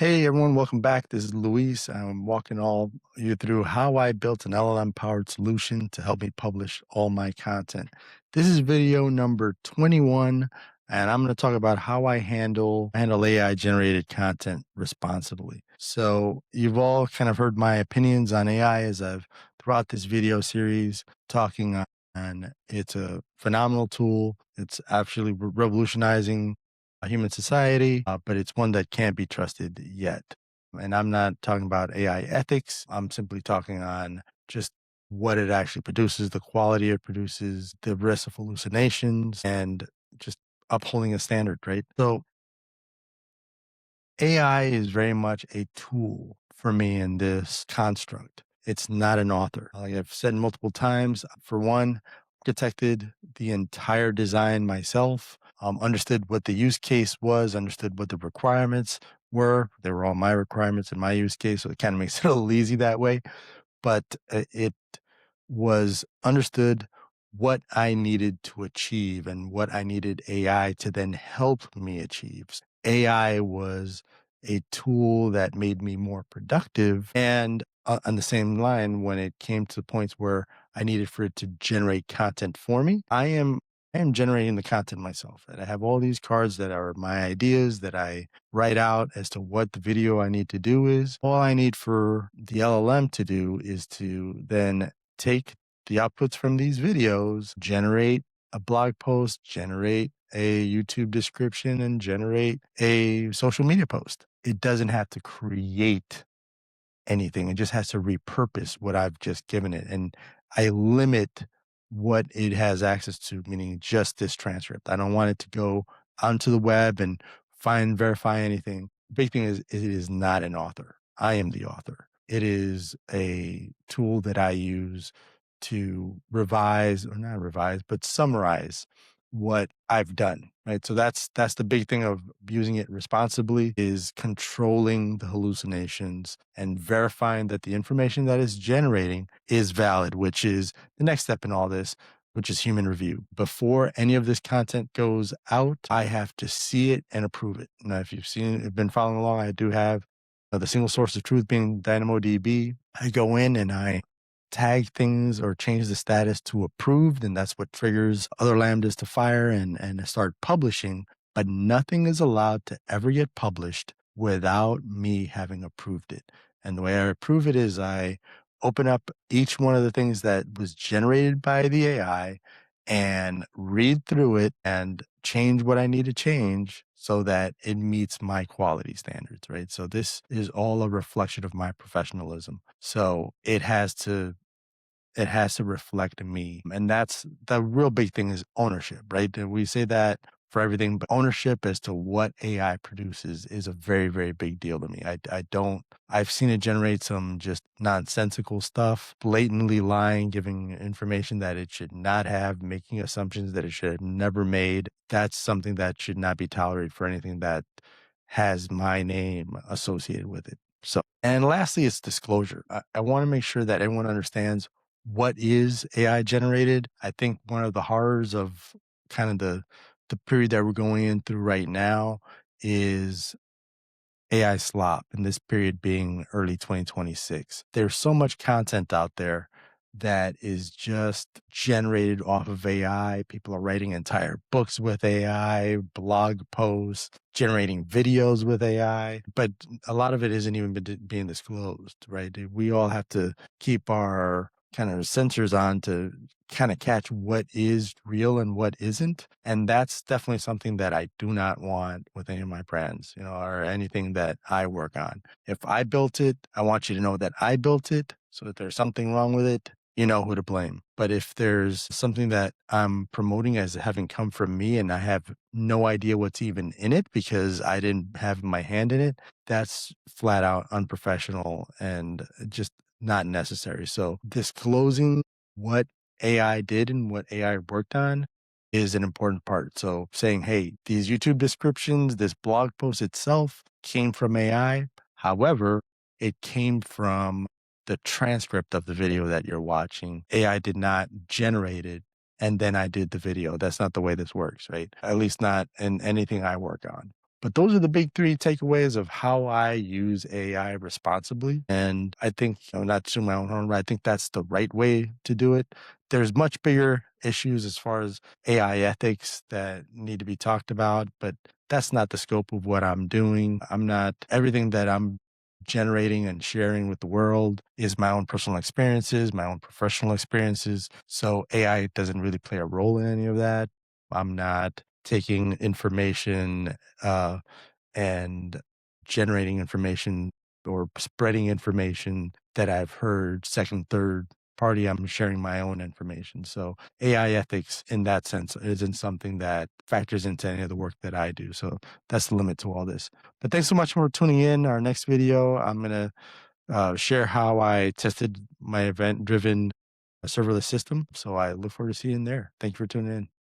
Hey everyone, welcome back. This is Luis. I'm walking all you through how I built an LLM powered solution to help me publish all my content. This is video number 21, and I'm going to talk about how I handle AI generated content responsibly. So you've all kind of heard my opinions on AI as I've throughout this video series talking on, and it's a phenomenal tool. It's actually revolutionizing human society, but it's one that can't be trusted yet. And I'm not talking about AI ethics. I'm simply talking on just what it actually produces, the quality it produces, the risk of hallucinations, and just upholding a standard, right? So AI is very much a tool for me in this construct. It's not an author. Like I've said multiple times, for one, architected the entire design myself, understood what the use case was, understood what the requirements were. They were all my requirements in my use case, so it kind of makes it a little easy that way. But it was understood what I needed to achieve and what I needed AI to then help me achieve. AI was a tool that made me more productive. And on the same line, when it came to the points where I needed for it to generate content for me, I am generating the content myself. And I have all these cards that are my ideas that I write out as to what the video I need to do is. All I need for the LLM to do is to then take the outputs from these videos, generate a blog post, generate a YouTube description, and generate a social media post. It doesn't have to create anything. It just has to repurpose what I've just given it. And I limit what it has access to, meaning just this transcript. I don't want it to go onto the web and verify anything. Big thing is it is not an author. I am the author. It is a tool that I use to revise or not revise, but summarize what I've done, right? So that's the big thing of using it responsibly is controlling the hallucinations and verifying that the information that it's generating is valid, which is the next step in all this, which is human review. Before any of this content goes out, I have to see it and approve it. Now, if been following along, I do have the single source of truth being DynamoDB. I go in and I tag things or change the status to approved, and that's what triggers other lambdas to fire and start publishing. But nothing is allowed to ever get published without me having approved it. And the way I approve it is I open up each one of the things that was generated by the AI and read through it and change what I need to change so that it meets my quality standards, right? So this is all a reflection of my professionalism. So it has to reflect me. And that's the real big thing is ownership, right? And we say that for everything, but ownership as to what AI produces is a very, very big deal to me. I've seen it generate some just nonsensical stuff, blatantly lying, giving information that it should not have, making assumptions that it should have never made. That's something that should not be tolerated for anything that has my name associated with it. So, and lastly, it's disclosure. I want to make sure that everyone understands what is AI generated. I think one of the horrors of kind of the period that we're going in through right now is AI slop, and this period being early 2026. There's so much content out there that is just generated off of AI. People are writing entire books with AI, blog posts, generating videos with AI, but a lot of it isn't even being disclosed, right? We all have to keep our kind of sensors on to kind of catch what is real and what isn't. And that's definitely something that I do not want with any of my brands, or anything that I work on. If I built it, I want you to know that I built it. So if there's something wrong with it, you know who to blame. But if there's something that I'm promoting as having come from me and I have no idea what's even in it because I didn't have my hand in it, that's flat out unprofessional and just not necessary. So disclosing what AI did and what AI worked on is an important part. So saying, hey, these YouTube descriptions, this blog post itself came from AI. However, it came from the transcript of the video that you're watching. AI did not generate it and then I did the video. That's not the way this works, right? At least not in anything I work on. But those are the big three takeaways of how I use AI responsibly. And I think, not to my own horn, but I think that's the right way to do it. There's much bigger issues as far as AI ethics that need to be talked about, but that's not the scope of what I'm doing. I'm not everything that I'm generating and sharing with the world is my own personal experiences, my own professional experiences. So AI doesn't really play a role in any of that. I'm not taking information and generating information or spreading information that I've heard second, third party. I'm sharing my own information. So AI ethics in that sense isn't something that factors into any of the work that I do. So that's the limit to all this. But thanks so much for tuning in. Our next video, I'm going to share how I tested my event driven serverless system. So I look forward to seeing you there. Thank you for tuning in.